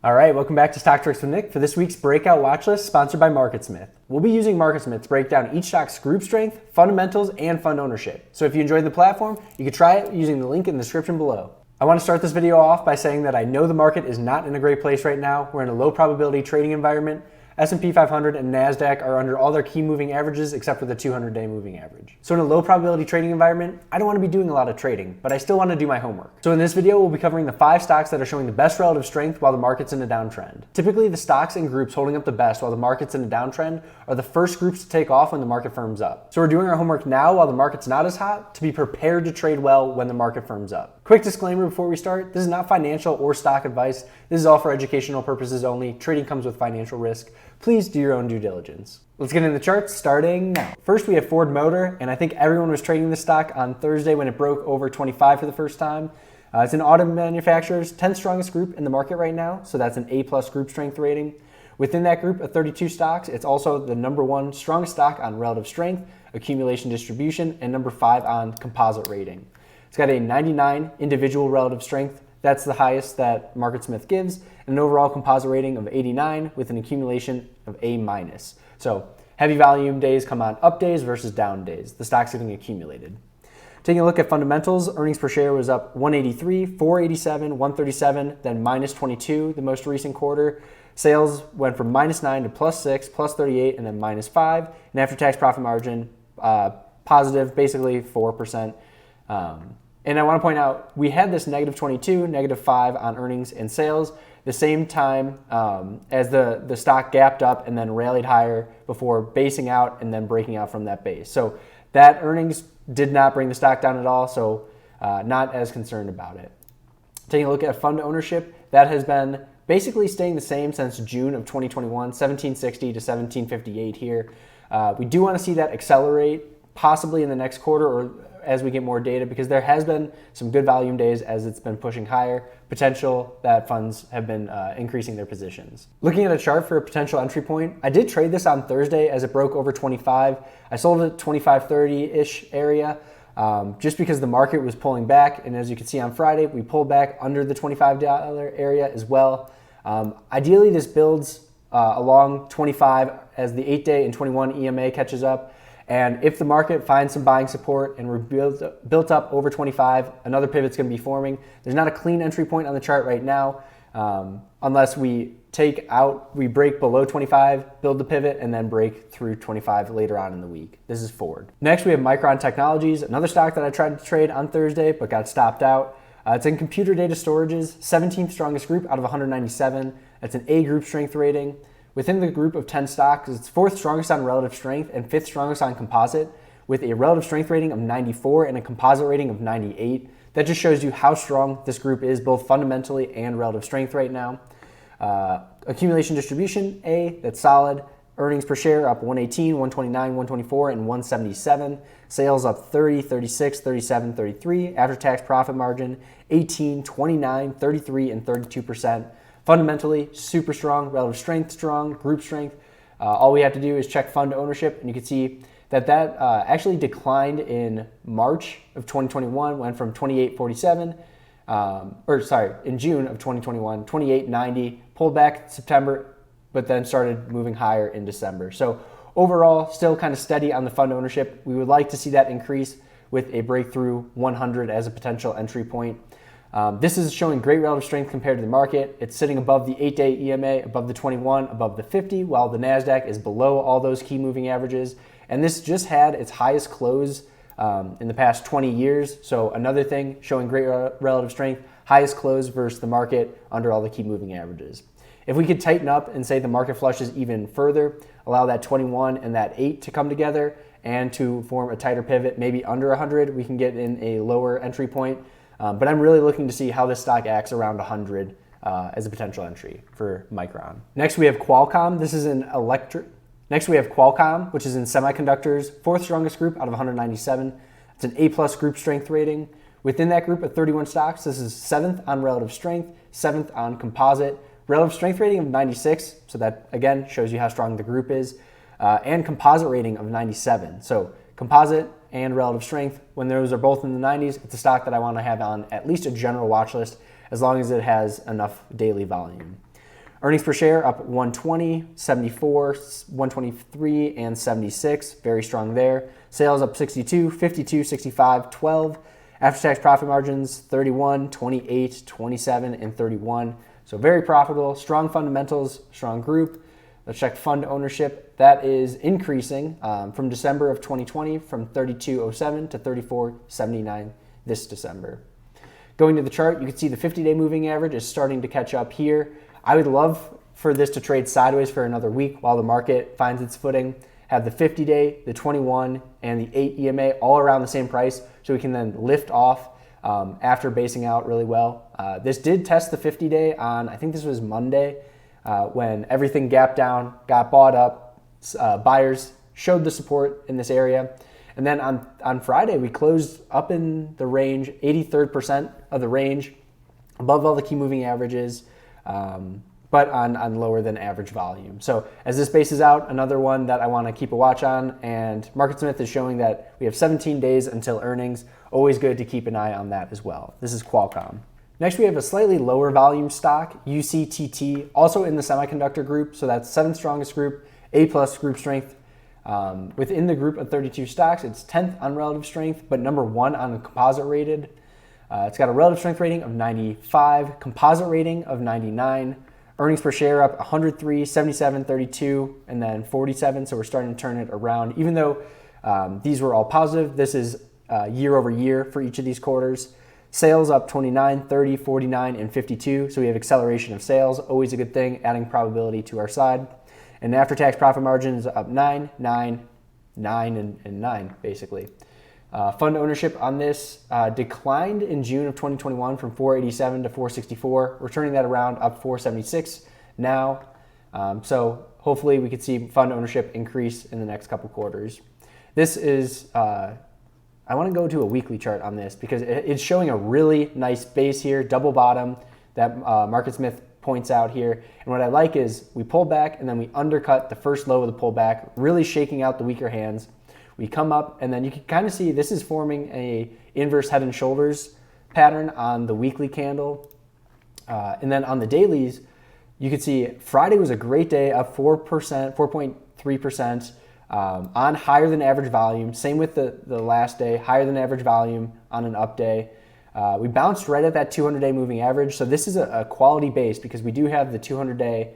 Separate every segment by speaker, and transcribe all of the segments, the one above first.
Speaker 1: All right, welcome back to Stock Tricks with Nick for this week's Breakout Watchlist sponsored by MarketSmith. We'll be using MarketSmith to break down each stock's group strength, fundamentals, and fund ownership. So if you enjoyed the platform, you can try it using the link in the description below. I want to start this video off by saying that I know the market is not in a great place right now. We're in a low probability trading environment. S&P 500 and NASDAQ are under all their key moving averages except for the 200-day moving average. So in a low probability trading environment, I don't want to be doing a lot of trading, but I still want to do my homework. So in this video, we'll be covering the 5 stocks that are showing the best relative strength while the market's in a downtrend. Typically, the stocks and groups holding up the best while the market's in a downtrend are the first groups to take off when the market firms up. So we're doing our homework now while the market's not as hot to be prepared to trade well when the market firms up. Quick disclaimer before we start, this is not financial or stock advice. This is all for educational purposes only. Trading comes with financial risk. Please do your own due diligence. Let's get into the charts starting now. First, we have Ford Motor, and I think everyone was trading this stock on Thursday when it broke over 25 for the first time. It's an auto manufacturer's 10th strongest group in the market right now, so that's an A+ group strength rating. Within that group of 32 stocks, it's also the number 1 strongest stock on relative strength, accumulation distribution, and number 5 on composite rating. It's got a 99 individual relative strength. That's the highest that MarketSmith gives, and an overall composite rating of 89 with an accumulation of A-. So heavy volume days come on up days versus down days. The stock's getting accumulated. Taking a look at fundamentals, earnings per share was up 183, 487, 137, then minus 22 the most recent quarter. Sales went from -9 to +6, +38, and then -5. And after-tax profit margin, positive, basically 4%. And I want to point out, we had this -22, -5 on earnings and sales, the same time as the stock gapped up and then rallied higher before basing out and then breaking out from that base. So that earnings did not bring the stock down at all, so not as concerned about it. Taking a look at fund ownership, that has been basically staying the same since June of 2021, 1760 to 1758 here. We do want to see that accelerate possibly in the next quarter or as we get more data, because there has been some good volume days as it's been pushing higher, potential that funds have been increasing their positions. Looking at a chart for a potential entry point, I did trade this on Thursday as it broke over 25. I sold it at 25.30-ish area just because the market was pulling back, and as you can see on Friday, we pulled back under the $25 area as well. Ideally, this builds along 25 as the 8-day and 21 EMA catches up. And if the market finds some buying support and we're built up over 25, another pivot's going to be forming. There's not a clean entry point on the chart right now, unless we break below 25, build the pivot, and then break through 25 later on in the week. This is Ford. Next, we have Micron Technologies, another stock that I tried to trade on Thursday but got stopped out. It's in computer data storages, 17th strongest group out of 197. That's an A group strength rating. Within the group of 10 stocks, it's 4th strongest on relative strength and 5th strongest on composite, with a relative strength rating of 94 and a composite rating of 98. That just shows you how strong this group is, both fundamentally and relative strength right now. Accumulation distribution, A, that's solid. Earnings per share up 118, 129, 124, and 177. Sales up 30, 36, 37, 33. After-tax profit margin, 18, 29, 33, and 32%. Fundamentally, super strong, relative strength strong, group strength. All we have to do is check fund ownership, and you can see that actually declined in March of 2021, went from 28.47, in June of 2021, 28.90, pulled back September, but then started moving higher in December. So overall, still kind of steady on the fund ownership. We would like to see that increase with a breakthrough 100 as a potential entry point. This is showing great relative strength compared to the market. It's sitting above the 8-day EMA, above the 21, above the 50, while the NASDAQ is below all those key moving averages. And this just had its highest close in the past 20 years. So another thing showing great relative strength, highest close versus the market under all the key moving averages. If we could tighten up and say the market flushes even further, allow that 21 and that 8 to come together and to form a tighter pivot, maybe under 100, we can get in a lower entry point. But I'm really looking to see how this stock acts around 100 as a potential entry for Micron. Next, we have Qualcomm. Next, we have Qualcomm, which is in semiconductors, 4th strongest group out of 197. It's an A+ group strength rating. Within that group of 31 stocks, this is 7th on relative strength, 7th on composite, relative strength rating of 96. So that again shows you how strong the group is, and composite rating of 97. So composite and relative strength, when those are both in the 90s, it's a stock that I want to have on at least a general watch list as long as it has enough daily volume. Earnings per share up 120, 74, 123, and 76. Very strong there. Sales up 62, 52, 65, 12. After-tax profit margins 31, 28, 27, and 31. So very profitable, strong fundamentals, strong group. Let's check fund ownership. That is increasing from December of 2020 from 3207 to 3479 this December. Going to the chart, you can see the 50-day moving average is starting to catch up here. I would love for this to trade sideways for another week while the market finds its footing. Have the 50-day, the 21, and the 8 EMA all around the same price so we can then lift off after basing out really well. This did test the 50-day on, I think this was Monday, when everything gapped down, got bought up, buyers showed the support in this area. And then on Friday, we closed up in the range, 83rd% of the range, above all the key moving averages, but on lower than average volume. So as this bases out, another one that I want to keep a watch on, and MarketSmith is showing that we have 17 days until earnings. Always good to keep an eye on that as well. This is QCOM. Next, we have a slightly lower volume stock, UCTT, also in the semiconductor group. So that's 7th strongest group, A+ group strength. Within the group of 32 stocks, it's 10th on relative strength, but number 1 on the composite rated. It's got a relative strength rating of 95, composite rating of 99, earnings per share up 103, 77, 32, and then 47. So we're starting to turn it around. Even though these were all positive, this is year over year for each of these quarters. Sales up 29, 30, 49, and 52. So we have acceleration of sales, always a good thing, adding probability to our side. And after-tax profit margins up 9, 9, 9, and 9, basically. Fund ownership on this declined in June of 2021 from 487 to 464. We're turning that around up 476 now. So hopefully we could see fund ownership increase in the next couple quarters. This is, I want to go to a weekly chart on this because it's showing a really nice base here, double bottom that MarketSmith points out here. And what I like is we pull back and then we undercut the first low of the pullback, really shaking out the weaker hands. We come up and then you can kind of see this is forming a inverse head and shoulders pattern on the weekly candle. And then on the dailies, you can see Friday was a great day, up 4%, 4.3% on higher than average volume. Same with the last day, higher than average volume on an up day. We bounced right at that 200-day moving average. So this is a quality base because we do have the 200-day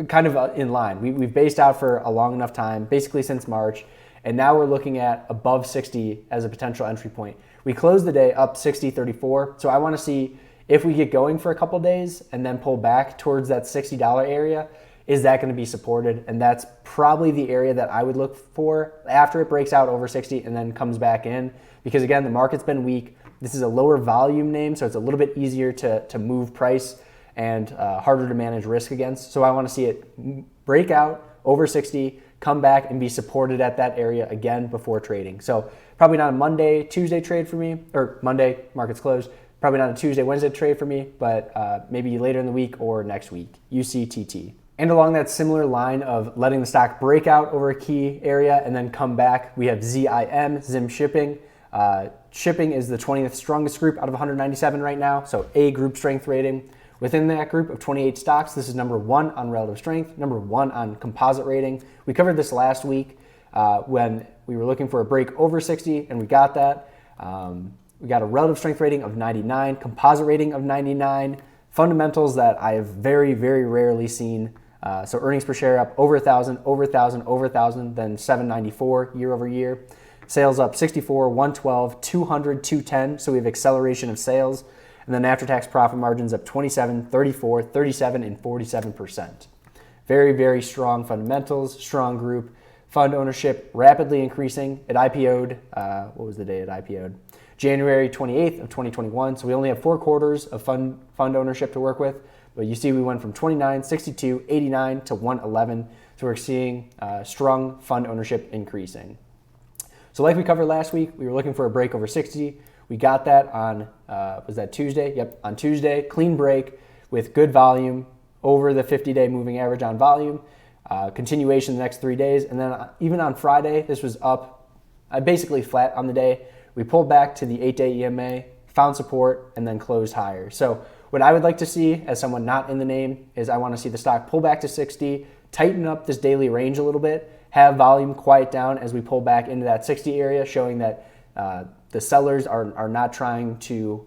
Speaker 1: kind of in line. We've based out for a long enough time, basically since March, and now we're looking at above 60 as a potential entry point. We closed the day up 60.34, so I want to see if we get going for a couple days and then pull back towards that $60 area, is that going to be supported? And that's probably the area that I would look for after it breaks out over 60 and then comes back in, because again, the market's been weak. This is a lower volume name, so it's a little bit easier to move price and harder to manage risk against. So I want to see it break out over 60, come back and be supported at that area again before trading. So probably not a Monday, Tuesday trade for me, or Monday, market's closed. Probably not a Tuesday, Wednesday trade for me, but maybe later in the week or next week, UCTT. And along that similar line of letting the stock break out over a key area and then come back, we have ZIM Shipping. Shipping is the 20th strongest group out of 197 right now, so A group strength rating. Within that group of 28 stocks, this is number 1 on relative strength, number 1 on composite rating. We covered this last week when we were looking for a break over 60, and we got that. We got a relative strength rating of 99, composite rating of 99, fundamentals that I have very, very rarely seen. So earnings per share up over 1,000, over 1,000, over 1,000, then 794 year over year. Sales up 64, 112, 200, 210. So we have acceleration of sales. And then after-tax profit margins up 27, 34, 37, and 47%. Very, very strong fundamentals, strong group. Fund ownership rapidly increasing. It IPO'd, what was the day it IPO'd? January 28th of 2021. So we only have 4 quarters of fund ownership to work with. But you see we went from 29, 62, 89 to 111. So we're seeing strong fund ownership increasing. So like we covered last week, we were looking for a break over 60. We got that on, was that Tuesday? Yep, on Tuesday, clean break with good volume over the 50-day moving average on volume. Continuation the next 3 days. And then even on Friday, this was up basically flat on the day. We pulled back to the 8-day EMA, found support, and then closed higher. So what I would like to see as someone not in the name is I want to see the stock pull back to 60, tighten up this daily range a little bit, have volume quiet down as we pull back into that 60 area, showing that the sellers are not trying to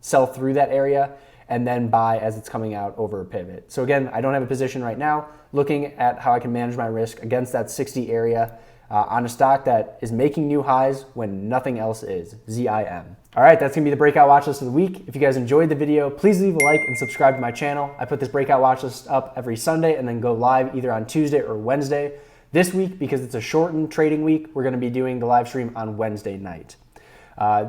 Speaker 1: sell through that area, and then buy as it's coming out over a pivot. So again, I don't have a position right now. Looking at how I can manage my risk against that 60 area on a stock that is making new highs when nothing else is, ZIM. All right, that's gonna be the breakout watch list of the week. If you guys enjoyed the video, please leave a like and subscribe to my channel. I put this breakout watch list up every Sunday and then go live either on Tuesday or Wednesday. This week, because it's a shortened trading week, we're gonna be doing the live stream on Wednesday night.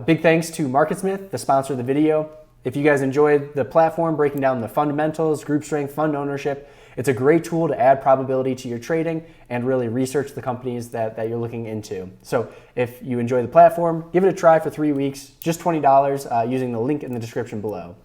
Speaker 1: Big thanks to MarketSmith, the sponsor of the video. If you guys enjoyed the platform breaking down the fundamentals, group strength, fund ownership, it's a great tool to add probability to your trading and really research the companies that you're looking into. So if you enjoy the platform, give it a try for 3 weeks, just $20 using the link in the description below.